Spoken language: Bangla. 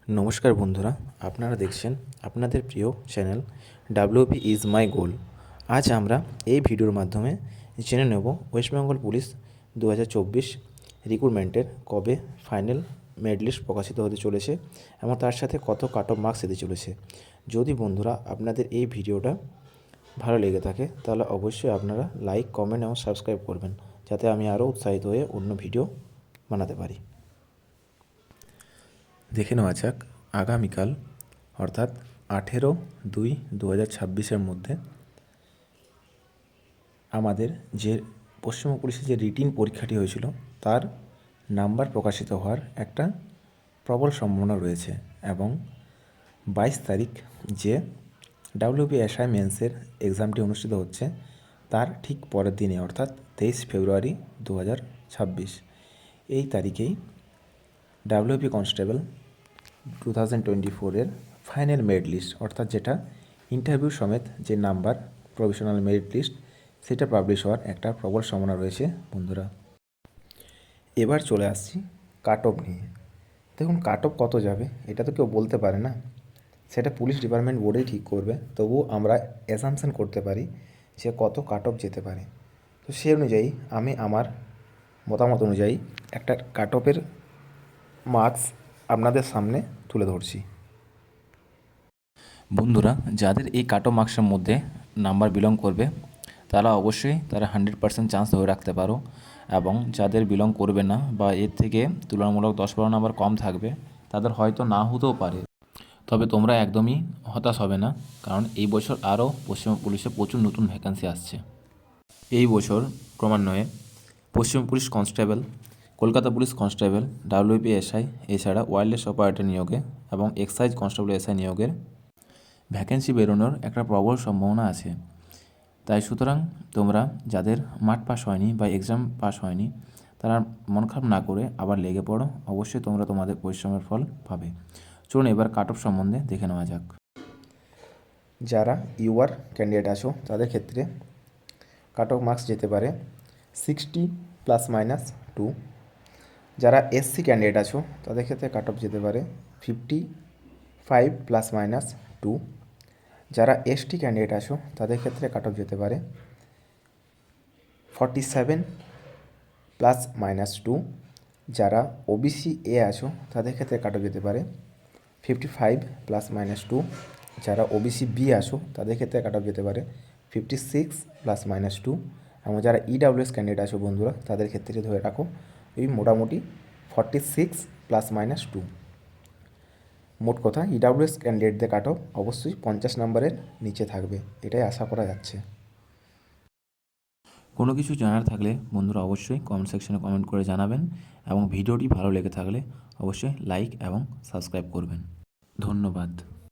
নমস্কার বন্ধুরা, আপনারা দেখছেন আপনাদের প্রিয় চ্যানেল ডাব্লিউপি ইজ মাই গোল। আজ আমরা এই ভিডিওর মাধ্যমে জেনে নেব ওয়েস্ট বেঙ্গল পুলিশ 2024 রিক্রুটমেন্টের কবে ফাইনাল মেরিট লিস্ট প্রকাশিত হতে চলেছে এবং তার সাথে কত কাট অফ মার্কস দিতে চলেছে। যদি বন্ধুরা আপনাদের এই ভিডিওটা ভালো লেগে থাকে তাহলে অবশ্যই আপনারা লাইক, কমেন্ট এবং সাবস্ক্রাইব করবেন, যাতে আমি আরও উৎসাহিত হয়ে অন্য ভিডিও বানাতে পারি। দেখে নেওয়া যাক আগামীকাল অর্থাৎ 18/2/2026 মধ্যে আমাদের যে পশ্চিমবঙ্গ পুলিশের যে রিটিন পরীক্ষাটি হয়েছিল তার নাম্বার প্রকাশিত হওয়ার একটা প্রবল সম্ভাবনা রয়েছে এবং 22 তারিখ যে WPSI মেন্সের এক্সামটি অনুষ্ঠিত হচ্ছে তার ঠিক পরের দিনে অর্থাৎ 23 ফেব্রুয়ারি 2026 এই তারিখেই WP constable 2024 final merit list অর্থাৎ যেটা ইন্টারভিউ সমেত যে নাম্বার প্রভিশনাল মেরিট লিস্ট সেটা পাবলিশ হওয়ার একটা প্রবল সম্ভাবনা রয়েছে বন্ধুরা। এবার চলে আসছি কাট অফ নিয়ে। দেখুন, কাট অফ কত যাবে এটা তো কেউ বলতে পারে না, সেটা পুলিশ ডিপার্টমেন্ট বোর্ডেই ঠিক করবে। তবুও আমরা অ্যাসাম্পশন করতে পারি যে কত কাট অফ যেতে পারে। তো সেই অনুযায়ী আমি আমার মতামত অনুযায়ী একটা কাট অফের মার্কস আপনাদের সামনে তুলে ধরছি। বন্ধুরা, যাদের এই কাট অফ মার্কসের মধ্যে নাম্বার বিলং করবে তারা অবশ্যই 100% চান্স ধরে রাখতে পারো, এবং যাদের বিলং করবে না বা এর থেকে তুলনামূলক 10-12 নাম্বার কম থাকবে তাদের হয়তো না হতেও পারে। তবে তোমরা একদমই হতাশ হবে না, কারণ এই বছর আরও পশ্চিমবঙ্গ পুলিশে প্রচুর নতুন ভ্যাকেন্সি আসছে। এই বছর ক্রমান্বয়ে Paschimbanga police constable, Kolkata police constable, WPSI এছাড়া ওয়্যারলেস অপারেটর নিয়োগে এবং এক্সাইজ কনস্টেবল SI নিয়োগের ভ্যাকেন্সি বেরোনোর একটা প্রবল সম্ভাবনা আছে। তাই সুতরাং তোমরা যাদের মাঠ পাস হয়নি বা এক্সাম পাস হয়নি তারা মন খারাপ না করে আবার লেগে পড়ো, অবশ্যই তোমরা তোমাদের পরিশ্রমের ফল পাবে। চলুন এবার কাট অফ সম্বন্ধে দেখে নেওয়া যাক। যারা ইউআর ক্যান্ডিডেট আছো তাদের ক্ষেত্রে কাট অফ মার্কস যেতে পারে 60 ±2। যারা SC ক্যান্ডিডেট আছো তাদের ক্ষেত্রে কাট অফ যেতে পারে 55 ±2। যারা ST ক্যান্ডিডেট আছো তাদের ক্ষেত্রে কাট অফ যেতে পারে 47 ±2। যারা OBC A আছো তাদের ক্ষেত্রে কাট অফ যেতে পারে 55 ±2। যারা OBC B আছো তাদের ক্ষেত্রে কাট অফ যেতে পারে 56 ±2। এবং যারা EWS ক্যান্ডিডেট আছো বন্ধুরা তাদের ক্ষেত্রে ধরে রাখো ওই মোটামুটি 46 ±2। মোট কথা EWS ক্যান্ডিডেটদের কাট অফ অবশ্যই 50 নম্বরের নিচে থাকবে, এটাই আশা করা যাচ্ছে। কোনো কিছু জানার থাকলে বন্ধুরা অবশ্যই কমেন্ট সেকশনে কমেন্ট করে জানাবেন, এবং ভিডিওটি ভালো লেগে থাকলে অবশ্যই লাইক এবং সাবস্ক্রাইব করবেন। ধন্যবাদ।